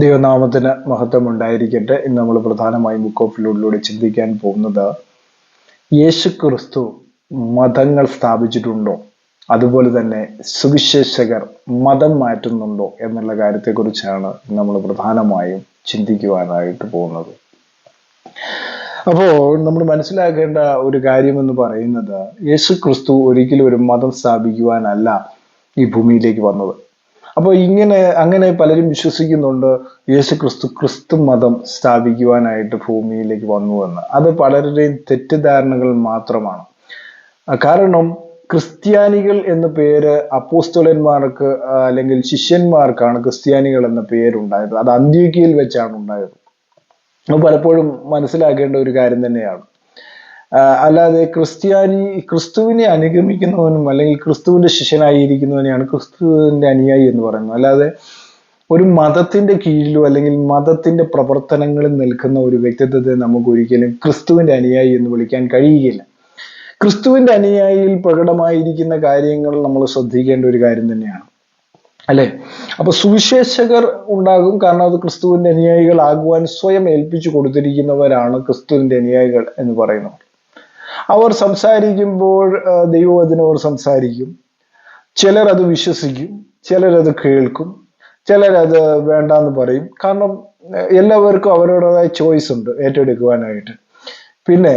ദൈവനാമത്തിന് മഹത്വം ഉണ്ടായിരിക്കട്ടെ. ഇന്ന് നമ്മൾ പ്രധാനമായും ബുക്ക് ഓഫ് ലൂഡിലൂടെ ചിന്തിക്കാൻ പോകുന്നത് യേശു ക്രിസ്തു മതങ്ങൾ സ്ഥാപിച്ചിട്ടുണ്ടോ, അതുപോലെ തന്നെ സുവിശേഷകർ മതം മാറ്റുന്നുണ്ടോ എന്നുള്ള കാര്യത്തെക്കുറിച്ചാണ് നമ്മൾ പ്രധാനമായും ചിന്തിക്കുവാനായിട്ട് പോകുന്നത്. അപ്പോൾ നമ്മൾ മനസ്സിലാക്കേണ്ട ഒരു കാര്യമെന്ന് പറയുന്നത്, യേശു ക്രിസ്തു ഒരിക്കലും ഒരു മതം സ്ഥാപിക്കുവാനല്ല ഈ ഭൂമിയിലേക്ക് വന്നത്. അപ്പോൾ അങ്ങനെ പലരും വിശ്വസിക്കുന്നുണ്ട് യേശു ക്രിസ്തു മതം സ്ഥാപിക്കുവാനായിട്ട് ഭൂമിയിലേക്ക് വന്നുവെന്ന്. അത് പലരുടെയും തെറ്റിദ്ധാരണകൾ മാത്രമാണ്. കാരണം ക്രിസ്ത്യാനികൾ എന്ന പേര് അപ്പോസ്തലന്മാർക്ക് അല്ലെങ്കിൽ ശിഷ്യന്മാർക്കാണ് ക്രിസ്ത്യാനികൾ എന്ന പേരുണ്ടായത്. അത് അന്ത്യോക്യയിൽ വെച്ചാണ് ഉണ്ടായത്. പലപ്പോഴും മനസ്സിലാക്കേണ്ട ഒരു കാര്യം തന്നെയാണ്. അല്ലാതെ ക്രിസ്തുവിനെ അനുഗമിക്കുന്നവനും അല്ലെങ്കിൽ ക്രിസ്തുവിന്റെ ശിഷ്യനായിരിക്കുന്നവനെയാണ് ക്രിസ്തുവിന്റെ അനുയായി എന്ന് പറയുന്നത്. അല്ലാതെ ഒരു മതത്തിന്റെ കീഴിലോ അല്ലെങ്കിൽ മതത്തിന്റെ പ്രവർത്തനങ്ങളിൽ നിൽക്കുന്ന ഒരു വ്യക്തിത്വത്തെ നമുക്ക് ഒരിക്കലും ക്രിസ്തുവിന്റെ അനുയായി എന്ന് വിളിക്കാൻ കഴിയുകയില്ല. ക്രിസ്തുവിന്റെ അനുയായിയിൽ പ്രകടമായിരിക്കുന്ന കാര്യങ്ങൾ നമ്മൾ ശ്രദ്ധിക്കേണ്ട ഒരു കാര്യം തന്നെയാണ്, അല്ലെ? അപ്പൊ സുവിശേഷകർ ഉണ്ടാകും, കാരണം അത് ക്രിസ്തുവിന്റെ അനുയായികളാകുവാൻ സ്വയം ഏൽപ്പിച്ചു കൊടുത്തിരിക്കുന്നവരാണ് ക്രിസ്തുവിന്റെ അനുയായികൾ എന്ന് പറയുന്നത്. അവർ സംസാരിക്കുമ്പോൾ ദൈവവചനം അവർ സംസാരിക്കും. ചിലർ അത് വിശ്വസിക്കും, ചിലരത് കേൾക്കും, ചിലരത് വേണ്ടാന്ന് പറയും. കാരണം എല്ലാവർക്കും അവരുടേതായ ചോയ്സ് ഉണ്ട് ഏറ്റെടുക്കുവാനായിട്ട്. പിന്നെ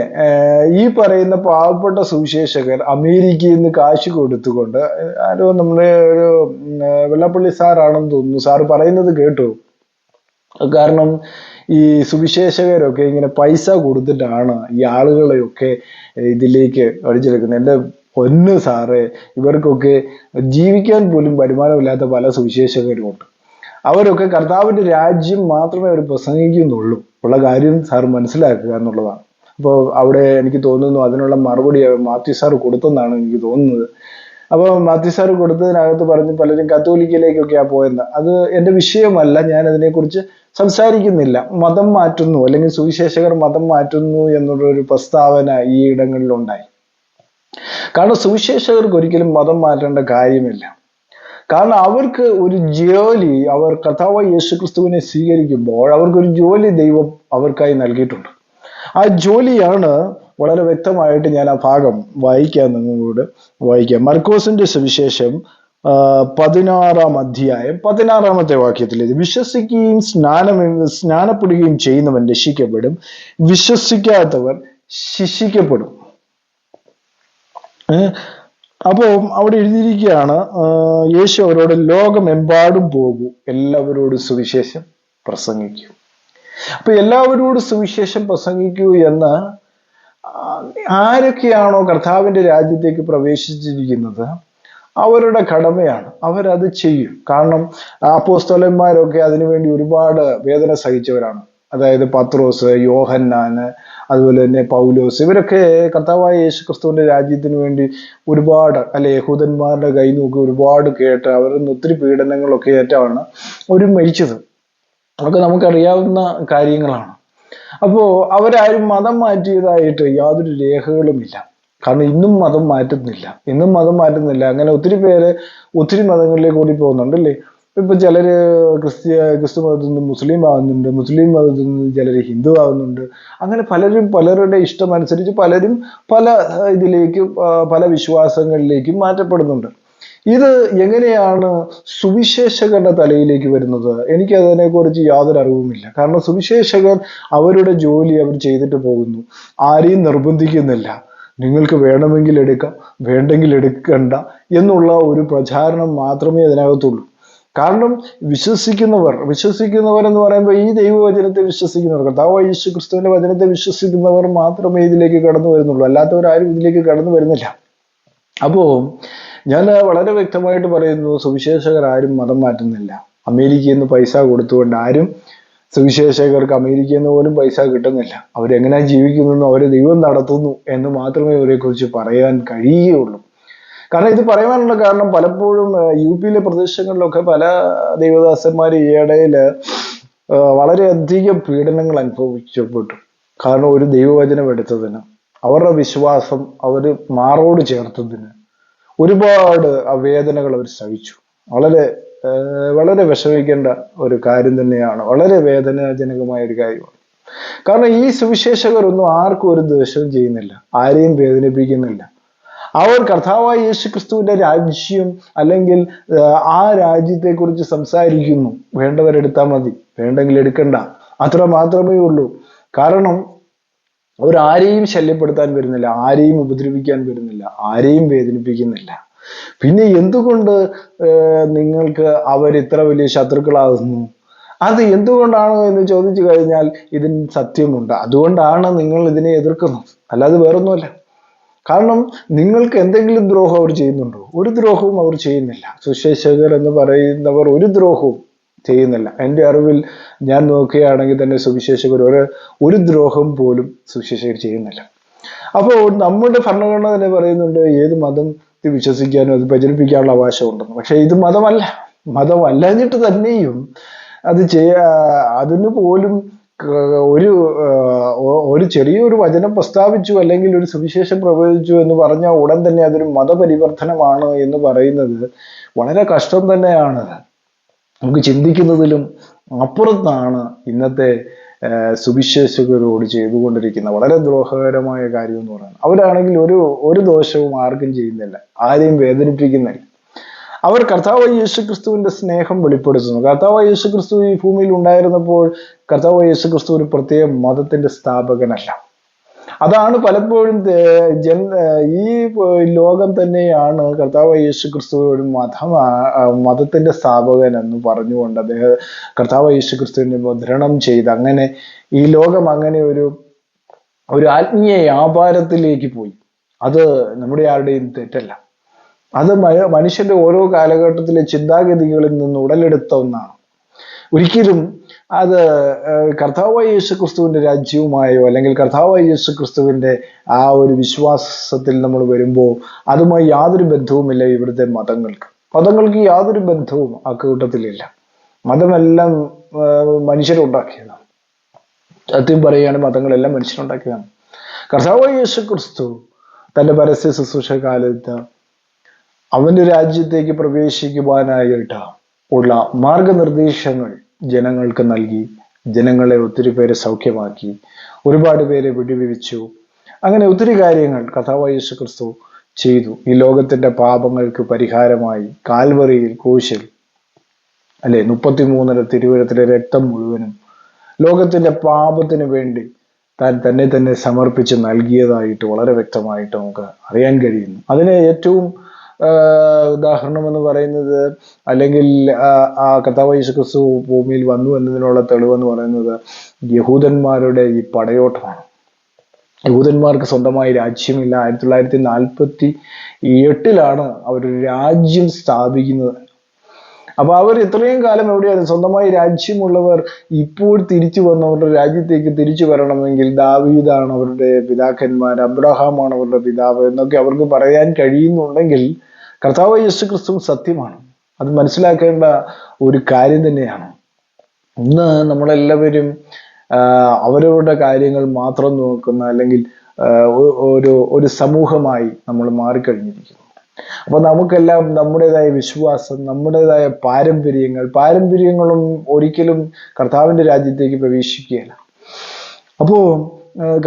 ഈ പറയുന്ന പാവപ്പെട്ട സുവിശേഷകർ അമേരിക്കയിൽ നിന്ന് കാശ് കൊടുത്തുകൊണ്ട്, ആരോ നമ്മുടെ ഒരു വെള്ളപ്പള്ളി സാറാണെന്ന് തോന്നുന്നു, സാറ് പറയുന്നത് കേട്ടു. കാരണം ഈ സുവിശേഷകരൊക്കെ ഇങ്ങനെ പൈസ കൊടുത്തിട്ടാണ് ഈ ആളുകളെയൊക്കെ ഇതിലേക്ക് അടിച്ചെടുക്കുന്നത്. എൻ്റെ പൊന്ന് സാറേ, ഇവർക്കൊക്കെ ജീവിക്കാൻ പോലും വരുമാനമില്ലാത്ത പല സുവിശേഷകരുമുണ്ട്. അവരൊക്കെ കർത്താവിന്റെ രാജ്യം മാത്രമേ അവർ പ്രസംഗിക്കുന്നുള്ളൂ ഉള്ള കാര്യം സാർ മനസ്സിലാക്കുക എന്നുള്ളതാണ്. അപ്പോൾ അവിടെ എനിക്ക് തോന്നുന്നു അതിനുള്ള മറുപടി മാത്യു സാർ കൊടുത്തെന്നാണ് എനിക്ക് തോന്നുന്നത്. അപ്പോൾ മാത്യു സാർ കൊടുത്തതിനകത്ത് പറഞ്ഞ് പലരും കത്തോലിക്കയിലേക്കൊക്കെയാ പോയെന്ന്. അത് എൻ്റെ വിഷയമല്ല, ഞാൻ അതിനെക്കുറിച്ച് സംസാരിക്കുന്നില്ല. മതം മാറ്റുന്നു അല്ലെങ്കിൽ സുവിശേഷകർ മതം മാറ്റുന്നു എന്നുള്ളൊരു പ്രസ്താവന ഈ ഇടങ്ങളിൽ ഉണ്ടായി. കാരണം സുവിശേഷകർക്ക് ഒരിക്കലും മതം മാറ്റേണ്ട കാര്യമില്ല. കാരണം അവർക്ക് ഒരു ജോലി, അവർ കർത്താവായ യേശു ക്രിസ്തുവിനെ സ്വീകരിക്കുമ്പോൾ അവർക്കൊരു ജോലി ദൈവം അവർക്കായി നൽകിയിട്ടുണ്ട്. ആ ജോലിയാണ് വളരെ വ്യക്തമായിട്ട് ഞാൻ ആ ഭാഗം വായിക്കാം, നിങ്ങളോട് വായിക്കാം. മർക്കോസിന്റെ സുവിശേഷം 16-ാം അധ്യായം 16-ാമത്തെ വാക്യത്തിൽ, വിശ്വസിക്കുകയും സ്നാനപ്പെടുകയും ചെയ്യുന്നവൻ രക്ഷിക്കപ്പെടും, വിശ്വസിക്കാത്തവർ ശിക്ഷിക്കപ്പെടും. അപ്പോൾ അവിടെ എഴുതിയിരിക്കുകയാണ്, യേശു അവരോട് ലോകമെമ്പാടും പോകൂ, എല്ലാവരോടും സുവിശേഷം പ്രസംഗിക്കൂ. അപ്പൊ എല്ലാവരോടും സുവിശേഷം പ്രസംഗിക്കൂ എന്ന് ആരൊക്കെയാണോ കർത്താവിന്റെ രാജ്യത്തേക്ക് പ്രവേശിച്ചിരിക്കുന്നത് അവരുടെ കടമയാണ്, അവരത് ചെയ്യും. കാരണം അപ്പോസ്തലന്മാരൊക്കെ അതിനുവേണ്ടി ഒരുപാട് വേദന സഹിച്ചവരാണ്. അതായത് പത്രോസ്, യോഹന്നാന്, അതുപോലെ തന്നെ പൗലോസ്, ഇവരൊക്കെ കർത്താവായ യേശു ക്രിസ്തുവിന്റെ രാജ്യത്തിന് വേണ്ടി ഒരുപാട്, അല്ലെ, യഹൂദന്മാരുടെ കയ്യിൽ നിന്നൊക്കെ ഒരുപാട് കേട്ട് അവരിൽ നിന്ന് ഒത്തിരി പീഡനങ്ങളൊക്കെ ഏറ്റാണ് അവർ മരിച്ചത്. അതൊക്കെ നമുക്കറിയാവുന്ന കാര്യങ്ങളാണ്. അപ്പോ അവരാരും മതം മാറ്റിയതായിട്ട് യാതൊരു രേഖകളുമില്ല. കാരണം ഇന്നും മതം മാറ്റുന്നില്ല. അങ്ങനെ ഒത്തിരി പേര് ഒത്തിരി മതങ്ങളിലേക്ക് കൂടി പോകുന്നുണ്ട്, അല്ലേ? ഇപ്പൊ ചിലര് ക്രിസ്തു മതത്തിൽ നിന്ന് മുസ്ലിം ആകുന്നുണ്ട്, മുസ്ലിം മതത്തിൽ നിന്ന് ചിലര് ഹിന്ദു ആകുന്നുണ്ട്. അങ്ങനെ പലരും പലരുടെ ഇഷ്ടം അനുസരിച്ച് പലരും പല ഇതിലേക്കും പല വിശ്വാസങ്ങളിലേക്കും മാറ്റപ്പെടുന്നുണ്ട്. ഇത് എങ്ങനെയാണ് സുവിശേഷകരുടെ തലയിലേക്ക് വരുന്നത്? എനിക്ക് അതിനെക്കുറിച്ച് യാതൊരു അറിവുമില്ല. കാരണം സുവിശേഷകർ അവരുടെ ജോലി അവർ ചെയ്തിട്ട് പോകുന്നു, ആരെയും നിർബന്ധിക്കുന്നില്ല. നിങ്ങൾക്ക് വേണമെങ്കിൽ എടുക്കാം, വേണ്ടെങ്കിൽ എടുക്കണ്ട എന്നുള്ള ഒരു പ്രചാരണം മാത്രമേ അതിനകത്തുള്ളൂ. കാരണം വിശ്വസിക്കുന്നവർ എന്ന് പറയുമ്പോൾ ഈ ദൈവവചനത്തെ വിശ്വസിക്കുന്നവർ, കർത്താവായ യേശു ക്രിസ്തുവിന്റെ വചനത്തെ വിശ്വസിക്കുന്നവർ മാത്രമേ ഇതിലേക്ക് കടന്നു വരുന്നുള്ളൂ. അല്ലാത്തവരാരും ഇതിലേക്ക് കടന്നു വരുന്നില്ല. അപ്പോ ഞാൻ വളരെ വ്യക്തമായിട്ട് പറയുന്നു, സുവിശേഷകർ ആരും മതം മാറ്റുന്നില്ല. അമേരിക്കയിൽ നിന്ന് പൈസ കൊടുത്തുകൊണ്ട് ആരും സുവിശേഷകർക്ക് അമേരിക്കയിൽ നിന്ന് പോലും പൈസ കിട്ടുന്നില്ല. അവരെങ്ങനെ ജീവിക്കുന്നു, അവരെ ദൈവം നടത്തുന്നു എന്ന് മാത്രമേ അവരെ കുറിച്ച് പറയാൻ കഴിയുകയുള്ളൂ. കാരണം ഇത് പറയാനുള്ള കാരണം, പലപ്പോഴും യുപിയിലെ പ്രദേശങ്ങളിലൊക്കെ പല ദൈവദാസന്മാർ ഈ ഇടയില് വളരെയധികം പീഡനങ്ങൾ അനുഭവിക്കപ്പെട്ടു. കാരണം ഒരു ദൈവവചനം എടുത്തതിന്, അവരുടെ വിശ്വാസം അവർ മാറോട് ചേർത്തതിന് ഒരുപാട് വേദനകൾ അവർ സഹിച്ചു. വളരെ വളരെ വിഷമിക്കേണ്ട ഒരു കാര്യം തന്നെയാണ്. വളരെ വേദനാജനകമായ ഒരു കാര്യമാണ്. കാരണം ഈ സുവിശേഷകരൊന്നും ആർക്കും ഒരു ദോഷവും ചെയ്യുന്നില്ല, ആരെയും വേദനിപ്പിക്കുന്നില്ല. അവർ കർത്താവായ യേശു ക്രിസ്തുവിന്റെ രാജ്യം അല്ലെങ്കിൽ ആ രാജ്യത്തെ കുറിച്ച് സംസാരിക്കുന്നു. വേണ്ടവരെടുത്താൽ മതി, വേണ്ടെങ്കിൽ എടുക്കണ്ട, അത്ര മാത്രമേ ഉള്ളൂ. കാരണം അവരാരെയും ശല്യപ്പെടുത്താൻ വരുന്നില്ല, ആരെയും ഉപദ്രവിക്കാൻ വരുന്നില്ല, ആരെയും വേദനിപ്പിക്കുന്നില്ല. പിന്നെ എന്തുകൊണ്ട് നിങ്ങൾക്ക് അവർ ഇത്ര വലിയ ശത്രുക്കളാകുന്നു? അത് എന്തുകൊണ്ടാണ് എന്ന് ചോദിച്ചു കഴിഞ്ഞാൽ ഇതിന് സത്യമുണ്ട്. അതുകൊണ്ടാണ് നിങ്ങൾ ഇതിനെ എതിർക്കുന്നത്, അല്ലാതെ വേറൊന്നുമല്ല. കാരണം നിങ്ങൾക്ക് എന്തെങ്കിലും ദ്രോഹം അവർ ചെയ്യുന്നുണ്ടോ? ഒരു ദ്രോഹവും അവർ ചെയ്യുന്നില്ല. സുശേഷകർ എന്ന് പറയുന്നവർ ഒരു ദ്രോഹവും ചെയ്യുന്നില്ല. എൻ്റെ അറിവിൽ ഞാൻ നോക്കുകയാണെങ്കിൽ തന്നെ സുവിശേഷകർ ഒരു ദ്രോഹം പോലും സുവിശേഷകർ ചെയ്യുന്നില്ല. അപ്പോൾ നമ്മുടെ ഭരണഘടന തന്നെ പറയുന്നുണ്ട് ഏത് മതത്തിൽ വിശ്വസിക്കാനും അത് പ്രചരിപ്പിക്കാനുള്ള അവകാശമുണ്ടെന്ന്. പക്ഷെ ഇത് മതമല്ലാഞ്ഞിട്ട് തന്നെയും അത് അതിന് പോലും ഒരു ചെറിയൊരു വചനം പ്രസ്താവിച്ചു അല്ലെങ്കിൽ ഒരു സുവിശേഷം പ്രവചിച്ചു എന്ന് പറഞ്ഞാൽ ഉടൻ തന്നെ അതൊരു മതപരിവർത്തനമാണ് എന്ന് പറയുന്നത് വളരെ കഷ്ടം തന്നെയാണ്. നമുക്ക് ചിന്തിക്കുന്നതിലും അപ്പുറത്താണ് ഇന്നത്തെ സുവിശേഷകരോട് ചെയ്തുകൊണ്ടിരിക്കുന്ന വളരെ ദ്രോഹകരമായ കാര്യം എന്ന് പറയുന്നത്. അവരാണെങ്കിൽ ഒരു ദോഷവും ആർക്കും ചെയ്യുന്നില്ല, ആരെയും വേദനിപ്പിക്കുന്നില്ല. അവർ കർത്താവ് യേശു ക്രിസ്തുവിന്റെ സ്നേഹം വെളിപ്പെടുത്തുന്നു. കർത്താവ് യേശു ക്രിസ്തു ഈ ഭൂമിയിൽ ഉണ്ടായിരുന്നപ്പോൾ കർത്താവ് യേശു ക്രിസ്തു ഒരു പ്രത്യേക മതത്തിന്റെ സ്ഥാപകനല്ല. അതാണ് പലപ്പോഴും ഈ ലോകം തന്നെയാണ് കർത്താവ് യേശു ക്രിസ്തു ഒരു മതത്തിന്റെ സ്ഥാപകൻ എന്ന് പറഞ്ഞുകൊണ്ട് അദ്ദേഹം കർത്താവ് യേശു ക്രിസ്തുവിനെ മുദ്രണം ചെയ്ത് അങ്ങനെ ഈ ലോകം അങ്ങനെ ഒരു ആത്മീയ വ്യാപാരത്തിലേക്ക് പോയി. അത് നമ്മുടെ ആരുടെയും തെറ്റല്ല. അത് മനുഷ്യന്റെ ഓരോ കാലഘട്ടത്തിലെ ചിന്താഗതികളിൽ നിന്ന് ഉടലെടുത്ത ഒന്നാണ്. ഒരിക്കലും അത് കർത്താവായ യേശു ക്രിസ്തുവിന്റെ രാജ്യവുമായോ അല്ലെങ്കിൽ കർത്താവായ യേശു ക്രിസ്തുവിന്റെ ആ ഒരു വിശ്വാസത്തിൽ നമ്മൾ വരുമ്പോൾ അതുമായി യാതൊരു ബന്ധവുമില്ല. ഇവിടുത്തെ മതങ്ങൾക്ക് യാതൊരു ബന്ധവും ആ കൂട്ടത്തിലില്ല. മതമെല്ലാം മനുഷ്യരുണ്ടാക്കിയതാണ്. സത്യം പറയുകയാണ്, മതങ്ങളെല്ലാം മനുഷ്യരുണ്ടാക്കിയതാണ്. കർത്താവായ യേശു ക്രിസ്തു തന്റെ പരസ്യ ശുശ്രൂഷ കാലത്ത് അവന്റെ രാജ്യത്തേക്ക് പ്രവേശിക്കുവാനായിട്ട് ഉള്ള മാർഗനിർദ്ദേശങ്ങൾ ജനങ്ങൾക്ക് നൽകി, ജനങ്ങളെ ഒത്തിരി പേരെ സൗഖ്യമാക്കി, ഒരുപാട് പേരെ വിടുവിച്ചു. അങ്ങനെ ഒത്തിരി കാര്യങ്ങൾ കർത്താവായ യേശു ക്രിസ്തു ചെയ്തു. ഈ ലോകത്തിന്റെ പാപങ്ങൾക്ക് പരിഹാരമായി കാൽവറിയിൽ ക്രൂശിൽ 33 തിരുവഴുത്തിലെ രക്തം മുഴുവനും ലോകത്തിന്റെ പാപത്തിന് വേണ്ടി താൻ തന്നെ സമർപ്പിച്ച് നൽകിയതായിട്ട് വളരെ വ്യക്തമായിട്ട് നമുക്ക് അറിയാൻ കഴിയുന്നു. അതിന് ഏറ്റവും ഉദാഹരണം എന്ന് പറയുന്നത് അല്ലെങ്കിൽ ആ കർത്താവ് യേശു ക്രിസ്തു ഭൂമിയിൽ വന്നു എന്നതിനുള്ള തെളിവെന്ന് പറയുന്നത് യഹൂദന്മാരുടെ ഈ പടയോട്ടമാണ്. യഹൂദന്മാർക്ക് സ്വന്തമായി രാജ്യമില്ല. 1948 അവരൊരു രാജ്യം സ്ഥാപിക്കുന്നത്. അപ്പൊ അവർ ഇത്രയും കാലം എവിടെയാണ്? സ്വന്തമായി രാജ്യമുള്ളവർ ഇപ്പോൾ തിരിച്ചു വന്നവരുടെ രാജ്യത്തേക്ക് തിരിച്ചു വരണമെങ്കിൽ ദാവീദാണ് അവരുടെ പിതാക്കന്മാർ, അബ്രഹാമാണ് അവരുടെ പിതാവ് എന്നൊക്കെ അവർക്ക് പറയാൻ കഴിയുന്നുണ്ടെങ്കിൽ കർത്താവ് യേശു ക്രിസ്തു സത്യമാണ്. അത് മനസ്സിലാക്കേണ്ട ഒരു കാര്യം തന്നെയാണ്. ഇന്ന് നമ്മളെല്ലാവരും അവരവരുടെ കാര്യങ്ങൾ മാത്രം നോക്കുന്ന അല്ലെങ്കിൽ ഒരു സമൂഹമായി നമ്മൾ മാറിക്കഴിഞ്ഞിരിക്കുന്നു. അപ്പൊ നമുക്കെല്ലാം നമ്മുടേതായ വിശ്വാസം, നമ്മുടേതായ പാരമ്പര്യങ്ങളും ഒരിക്കലും കർത്താവിന്റെ രാജ്യത്തേക്ക് പ്രവേശിക്കുകയില്ല. അപ്പോ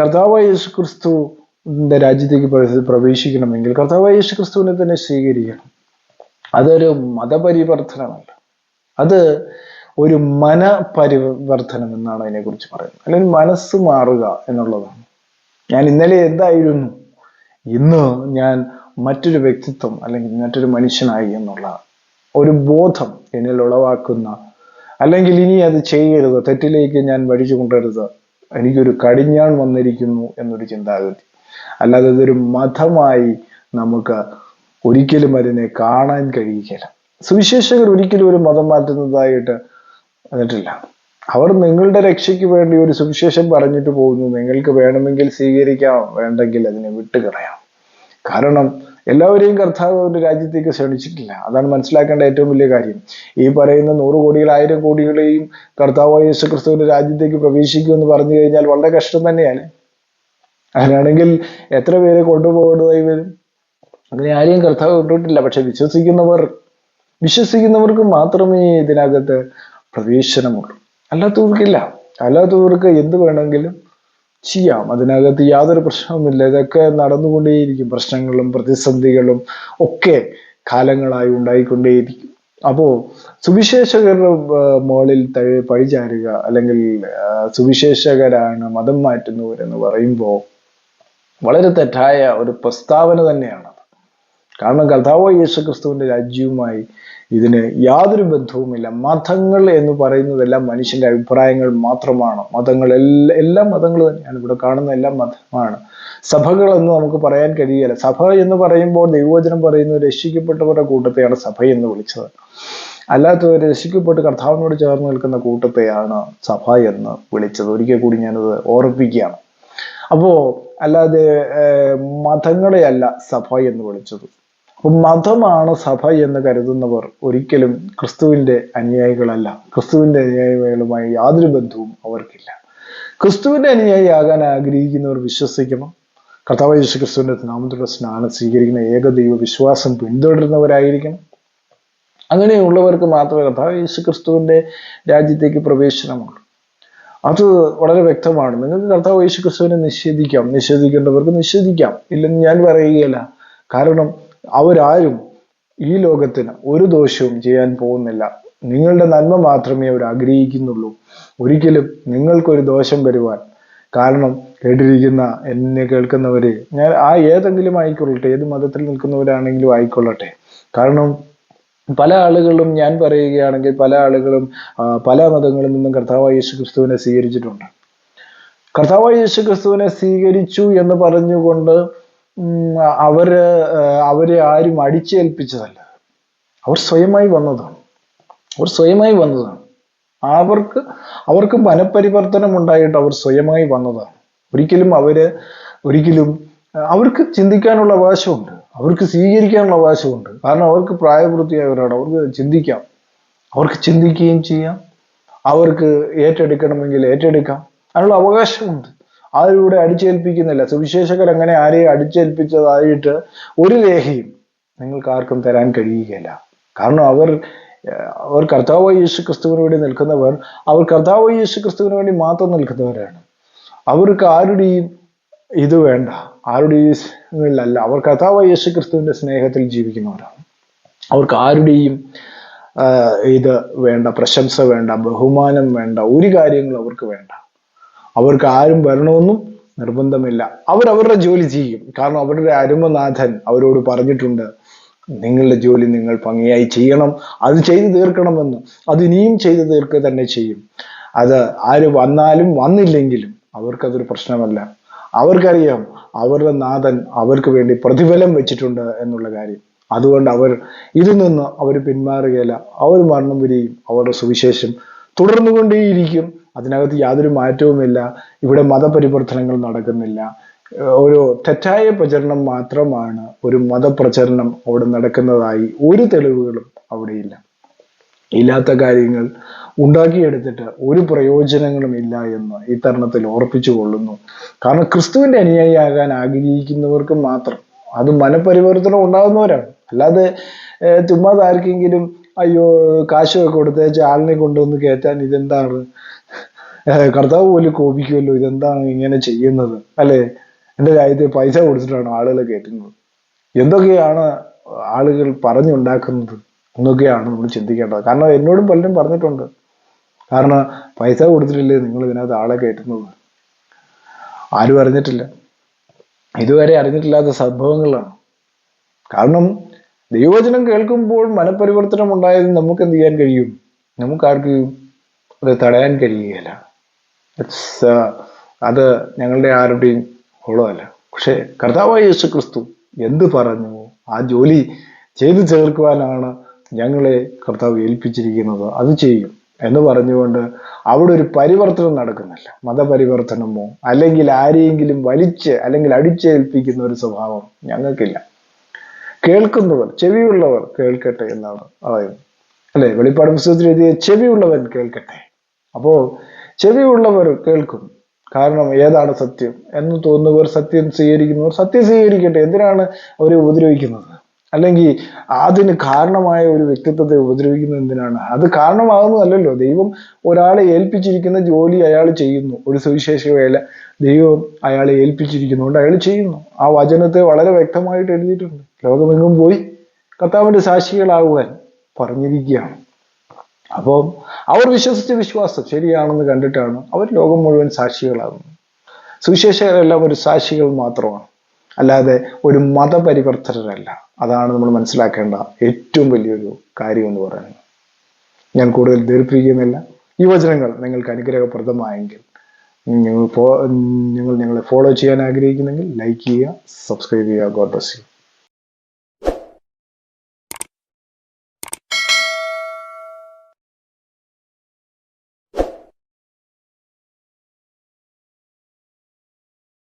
കർത്താവായ യേശു ക്രിസ്തുവിന്റെ രാജ്യത്തേക്ക് പ്രവേശിക്കണമെങ്കിൽ കർത്താവായ യേശു ക്രിസ്തുവിനെ തന്നെ സ്വീകരിക്കണം. അതൊരു മതപരിവർത്തനമല്ല, അത് ഒരു മനപരിവർത്തനം എന്നാണ് അതിനെക്കുറിച്ച് പറയുന്നത്. അല്ലെങ്കിൽ മനസ്സ് മാറുക എന്നുള്ളതാണ്. ഞാൻ ഇന്നലെ എന്തായിരുന്നു, ഇന്ന് ഞാൻ മറ്റൊരു വ്യക്തിത്വം അല്ലെങ്കിൽ മറ്റൊരു മനുഷ്യനായി എന്നുള്ള ഒരു ബോധം എന്നിൽ ഉളവാക്കുന്ന, അല്ലെങ്കിൽ ഇനി അത് ചെയ്യരുത്, തെറ്റിലേക്ക് ഞാൻ വഴിച്ചു കൊണ്ടരുത്, എനിക്കൊരു കടിഞ്ഞാൺ വന്നിരിക്കുന്നു എന്നൊരു ചിന്താഗതി. അല്ലാതെ ഇതൊരു മതമായി നമുക്ക് ഒരിക്കലും അതിനെ കാണാൻ കഴിയില്ല. സുവിശേഷകർ ഒരിക്കലും ഒരു മതം മാറ്റുന്നതായിട്ട് വന്നിട്ടില്ല. അവർ നിങ്ങളുടെ രക്ഷയ്ക്ക് വേണ്ടി ഒരു സുവിശേഷം പറഞ്ഞിട്ട് പോകുന്നു. നിങ്ങൾക്ക് വേണമെങ്കിൽ സ്വീകരിക്കാം, വേണ്ടെങ്കിൽ അതിനെ വിട്ടുകളയാം. കാരണം എല്ലാവരെയും കർത്താവ് ഒരു രാജ്യത്തേക്ക് ക്ഷണിച്ചിട്ടില്ല. അതാണ് മനസ്സിലാക്കേണ്ട ഏറ്റവും വലിയ കാര്യം. ഈ പറയുന്ന 100 കോടികൾ 1000 കോടികളെയും കർത്താവ് യേശു ക്രിസ്തുവിന്റെ രാജ്യത്തേക്ക് പ്രവേശിക്കുമെന്ന് പറഞ്ഞു കഴിഞ്ഞാൽ വളരെ കഷ്ടം തന്നെയാണ്. അങ്ങനെയാണെങ്കിൽ എത്ര പേരെ കൊണ്ടുപോകേണ്ടതായി വരും? അങ്ങനെ ആരെയും കർത്താവ് വിട്ടിട്ടില്ല. പക്ഷെ വിശ്വസിക്കുന്നവർ വിശ്വസിക്കുന്നവർക്ക് മാത്രമേ ഇതിനകത്ത് പ്രവേശനമുള്ളൂ. അല്ലാത്തവർക്കില്ല. അല്ലാത്തവർക്ക് എന്ത് വേണമെങ്കിലും ചെയ്യാം. അതിനകത്ത് യാതൊരു പ്രശ്നവുമില്ല. ഇതൊക്കെ നടന്നുകൊണ്ടേയിരിക്കും. പ്രശ്നങ്ങളും പ്രതിസന്ധികളും ഒക്കെ കാലങ്ങളായി ഉണ്ടായിക്കൊണ്ടേയിരിക്കും. അപ്പോ സുവിശേഷകരുടെ മുകളിൽ പഴിചാരുക, അല്ലെങ്കിൽ സുവിശേഷകരാണ് മതം മാറ്റുന്നവരെന്ന് പറയുമ്പോൾ വളരെ തെറ്റായ ഒരു പ്രസ്താവന തന്നെയാണ്. കാരണം കർത്താവായ യേശുക്രിസ്തുവിന്റെ രാജ്യവുമായി ഇതിന് യാതൊരു ബന്ധവുമില്ല. മതങ്ങൾ എന്ന് പറയുന്നതെല്ലാം മനുഷ്യന്റെ അഭിപ്രായങ്ങൾ മാത്രമാണ്. മതങ്ങൾ എല്ലാ മതങ്ങൾ തന്നെയാണ്. ഇവിടെ കാണുന്ന എല്ലാം മതമാണ്. സഭകൾ എന്ന് നമുക്ക് പറയാൻ കഴിയില്ല. സഭ എന്ന് പറയുമ്പോൾ ദൈവവചനം പറയുന്നത് രക്ഷിക്കപ്പെട്ടവരുടെ കൂട്ടത്തെയാണ് സഭ എന്ന് വിളിച്ചത്. അല്ലാത്തവർ രക്ഷിക്കപ്പെട്ട് കർത്താവിനോട് ചേർന്ന് നിൽക്കുന്ന കൂട്ടത്തെയാണ് സഭ എന്ന് വിളിച്ചത്. ഒരിക്കൽ കൂടി ഞാനത് ഓർപ്പിക്കുകയാണ്. അപ്പോ അല്ലാതെ മതങ്ങളെയല്ല സഭ എന്ന് വിളിച്ചത്. അപ്പൊ മതമാണ് സഭ എന്ന് കരുതുന്നവർ ഒരിക്കലും ക്രിസ്തുവിന്റെ അനുയായികളല്ല. ക്രിസ്തുവിന്റെ അനുയായികളുമായി യാതൊരു ബന്ധവും അവർക്കില്ല. ക്രിസ്തുവിന്റെ അനുയായിയാകാൻ ആഗ്രഹിക്കുന്നവർ വിശ്വസിക്കണം. കർത്താവായ യേശു ക്രിസ്തുവിന്റെ നാമത്തിലുള്ള സ്നാനം സ്വീകരിക്കുന്ന ഏകദൈവ വിശ്വാസം പിന്തുടരുന്നവരായിരിക്കണം. അങ്ങനെയുള്ളവർക്ക് മാത്രമേ കർത്താവായ യേശു ക്രിസ്തുവിന്റെ രാജ്യത്തേക്ക് പ്രവേശനമുള്ളൂ. അത് വളരെ വ്യക്തമാണ്. നിങ്ങൾക്ക് കർത്താവ് യേശു ക്രിസ്തുവിനെ നിഷേധിക്കാം, നിഷേധിക്കേണ്ടവർക്ക് നിഷേധിക്കാം, ഇല്ലെന്ന് ഞാൻ പറയുകയില്ല. കാരണം അവരാരും ഈ ലോകത്തിന് ഒരു ദോഷവും ചെയ്യാൻ പോകുന്നില്ല. നിങ്ങളുടെ നന്മ മാത്രമേ അവർ ആഗ്രഹിക്കുന്നുള്ളൂ. ഒരിക്കലും നിങ്ങൾക്കൊരു ദോഷം വരുവാൻ, കാരണം കേട്ടിരിക്കുന്ന എന്നെ കേൾക്കുന്നവര്, ഞാൻ ഏതെങ്കിലും ആയിക്കൊള്ളട്ടെ, ഏത് മതത്തിൽ നിൽക്കുന്നവരാണെങ്കിലും ആയിക്കൊള്ളട്ടെ, കാരണം പല ആളുകളും, ഞാൻ പറയുകയാണെങ്കിൽ പല ആളുകളും പല മതങ്ങളിൽ നിന്നും കർത്താവായ യേശു ക്രിസ്തുവിനെ സ്വീകരിച്ചിട്ടുണ്ട്. കർത്താവായ യേശു ക്രിസ്തുവിനെ സ്വീകരിച്ചു എന്ന് പറഞ്ഞുകൊണ്ട് അവരെ ആരും അടിച്ചേൽപ്പിച്ചതല്ല. അവർ സ്വയമായി വന്നതാണ്. അവർക്ക് മനപരിവർത്തനം ഉണ്ടായിട്ട് അവർ സ്വയമായി വന്നതാണ്. ഒരിക്കലും അവർക്ക് ചിന്തിക്കാനുള്ള അവകാശമുണ്ട്, അവർക്ക് സ്വീകരിക്കാനുള്ള അവകാശമുണ്ട്. കാരണം അവർക്ക് പ്രായപൂർത്തിയായവരാണ്. അവർക്ക് ചിന്തിക്കാം, അവർക്ക് ചിന്തിക്കുകയും ചെയ്യാം. അവർക്ക് ഏറ്റെടുക്കണമെങ്കിൽ ഏറ്റെടുക്കാം. അതിനുള്ള അവകാശമുണ്ട്. ആരുടെ അടിച്ചേൽപ്പിക്കുന്നില്ല. സുവിശേഷകർ അങ്ങനെ ആരെയും അടിച്ചേൽപ്പിച്ചതായിട്ട് ഒരു രേഖയും നിങ്ങൾക്ക് ആർക്കും തരാൻ കഴിയുകയില്ല. കാരണം അവർ കർത്താവായ യേശു ക്രിസ്തുവിന് വേണ്ടി നിൽക്കുന്നവർ, അവർ കർത്താവായ യേശു ക്രിസ്തുവിന് വേണ്ടി മാത്രം നിൽക്കുന്നവരാണ്. അവർക്ക് ആരുടെയും ഇത് വേണ്ട, ആരുടെയും അല്ല. അവർ കർത്താവായ യേശു ക്രിസ്തുവിന്റെ സ്നേഹത്തിൽ ജീവിക്കുന്നവരാണ്. അവർക്ക് ആരുടെയും ഇത് വേണ്ട, പ്രശംസ വേണ്ട, ബഹുമാനം വേണ്ട, ഒരു കാര്യങ്ങളും അവർക്ക് വേണ്ട. അവർക്ക് ആരും വരണമെന്നും നിർബന്ധമില്ല. അവരവരുടെ ജോലി ചെയ്യും. കാരണം അവരുടെ അരുമനാഥൻ അവരോട് പറഞ്ഞിട്ടുണ്ട്, നിങ്ങളുടെ ജോലി നിങ്ങൾ ഭംഗിയായി ചെയ്യണം, അത് ചെയ്തു തീർക്കണമെന്ന്. അത് ഇനിയും ചെയ്തു തീർക്കുക തന്നെ ചെയ്യും. അത് ആര് വന്നാലും വന്നില്ലെങ്കിലും അവർക്കതൊരു പ്രശ്നമല്ല. അവർക്കറിയാം അവരുടെ നാഥൻ അവർക്ക് വേണ്ടി പ്രതിഫലം വെച്ചിട്ടുണ്ട് എന്നുള്ള കാര്യം. അതുകൊണ്ട് ഇതിൽ നിന്ന് അവർ പിന്മാറുകയില്ല. അവർ മരണം വരെയും അവരുടെ സുവിശേഷം തുടർന്നുകൊണ്ടേയിരിക്കും. അതിനകത്ത് യാതൊരു മാറ്റവുമില്ല. ഇവിടെ മതപരിവർത്തനങ്ങൾ നടക്കുന്നില്ല. ഒരു തെറ്റായ പ്രചരണം മാത്രമാണ്, ഒരു മതപ്രചരണം അവിടെ നടക്കുന്നതായി ഒരു തെളിവുകളും അവിടെയില്ല. ഇല്ലാത്ത കാര്യങ്ങൾ ഉണ്ടാക്കിയെടുത്തിട്ട് ഒരു പ്രയോജനങ്ങളും ഇല്ല എന്ന് ഈ തരുണത്തിൽ ഓർപ്പിച്ചു കൊള്ളുന്നു. കാരണം ക്രിസ്തുവിന്റെ അനുയായിയാകാൻ ആഗ്രഹിക്കുന്നവർക്ക് മാത്രം, അത് മനപരിവർത്തനം ഉണ്ടാകുന്നവരാണ്. അല്ലാതെ ചുമ്മാ ആർക്കെങ്കിലും അയ്യോ കാശൊക്കെ കൊടുത്തേച്ച് ആളിനെ കൊണ്ടുവന്ന് കയറ്റാൻ ഇതെന്താണ്, കർത്താവ് പോലും കോപിക്കുമല്ലോ, ഇതെന്താണ് ഇങ്ങനെ ചെയ്യുന്നത്, അല്ലെ? എൻ്റെ രാജ്യത്തെ പൈസ കൊടുത്തിട്ടാണ് ആളുകളെ കയറ്റുന്നത്. എന്തൊക്കെയാണ് ആളുകൾ പറഞ്ഞുണ്ടാക്കുന്നത് എന്നൊക്കെയാണ് നമ്മൾ ചിന്തിക്കേണ്ടത്. കാരണം എന്നോടും പലരും പറഞ്ഞിട്ടുണ്ട്, കാരണം പൈസ കൊടുത്തിട്ടില്ലേ നിങ്ങൾ ഇതിനകത്ത് ആളെ കയറ്റുന്നത്. ആരും അറിഞ്ഞിട്ടില്ല, ഇതുവരെ അറിഞ്ഞിട്ടില്ലാത്ത സംഭവങ്ങളാണ്. കാരണം ദൈവവചനം കേൾക്കുമ്പോൾ മനപരിവർത്തനം ഉണ്ടായത് നമുക്ക് എന്ത് ചെയ്യാൻ കഴിയും? നമുക്കാർക്കും അത് തടയാൻ കഴിയുകയില്ല. അത് ഞങ്ങളുടെ ആരുടെയും ഉള്ളതല്ല. പക്ഷെ കർത്താവായ യേശു ക്രിസ്തു എന്ത് പറഞ്ഞു ആ ജോലി ചെയ്തു ചേർക്കുവാനാണ് ഞങ്ങളെ കർത്താവ് ഏൽപ്പിച്ചിരിക്കുന്നത്, അത് ചെയ്യും എന്ന് പറഞ്ഞുകൊണ്ട് അവിടെ ഒരു പരിവർത്തനം നടക്കുന്നില്ല. മതപരിവർത്തനമോ അല്ലെങ്കിൽ ആരെയെങ്കിലും വലിച്ച് അല്ലെങ്കിൽ അടിച്ചേൽപ്പിക്കുന്ന ഒരു സ്വഭാവം ഞങ്ങൾക്കില്ല. കേൾക്കുന്നവർ, ചെവിയുള്ളവർ കേൾക്കട്ടെ എന്നാണ് പറയുന്നത്, അല്ലെ? വെളിപ്പാട് പുസ്തകത്തിൽ എഴുതിയ ചെവിയുള്ളവൻ കേൾക്കട്ടെ. അപ്പോ ചെവിയുള്ളവർ കേൾക്കും. കാരണം ഏതാണ് സത്യം എന്ന് തോന്നുന്നവർ സത്യം സ്വീകരിക്കുന്നവർ സത്യം സ്വീകരിക്കട്ടെ. എന്തിനാണ് അവരെ ഉപദ്രവിക്കുന്നത്? അല്ലെങ്കിൽ അതിന് കാരണമായ ഒരു വ്യക്തിത്വത്തെ ഉപദ്രവിക്കുന്നത് എന്തിനാണ്? അത് കാരണമാകുന്നതല്ലല്ലോ. ദൈവം ഒരാളെ ഏൽപ്പിച്ചിരിക്കുന്ന ജോലി അയാൾ ചെയ്യുന്നു. ഒരു സുവിശേഷ വേല ദൈവം അയാളെ ഏൽപ്പിച്ചിരിക്കുന്നതുകൊണ്ട് അയാൾ ചെയ്യുന്നു. ആ വചനത്തെ വളരെ വ്യക്തമായിട്ട് എഴുതിയിട്ടുണ്ട്. ലോകമെങ്ങും പോയി കർത്താവിന്റെ സാക്ഷികളാകുവാൻ പറഞ്ഞിരിക്കുകയാണ്. അപ്പോൾ അവർ വിശ്വസിച്ച വിശ്വാസം ശരിയാണെന്ന് കണ്ടിട്ടാണ് അവർ ലോകം മുഴുവൻ സാക്ഷികളാകുന്നത്. സുവിശേഷകരെല്ലാം ഒരു സാക്ഷികൾ മാത്രമാണ്, അല്ലാതെ ഒരു മതപരിവർത്തനരല്ല. അതാണ് നമ്മൾ മനസ്സിലാക്കേണ്ട ഏറ്റവും വലിയൊരു കാര്യം എന്ന് പറയുന്നത്. ഞാൻ കൂടുതൽ ദീർഘിപ്പിക്കുന്നില്ല. ഈ വചനങ്ങൾ നിങ്ങൾക്ക് അനുഗ്രഹപ്രദമായെങ്കിൽ ഞങ്ങളെ ഫോളോ ചെയ്യാൻ ആഗ്രഹിക്കുന്നെങ്കിൽ ലൈക്ക് ചെയ്യുക, സബ്സ്ക്രൈബ് ചെയ്യുക. God bless you.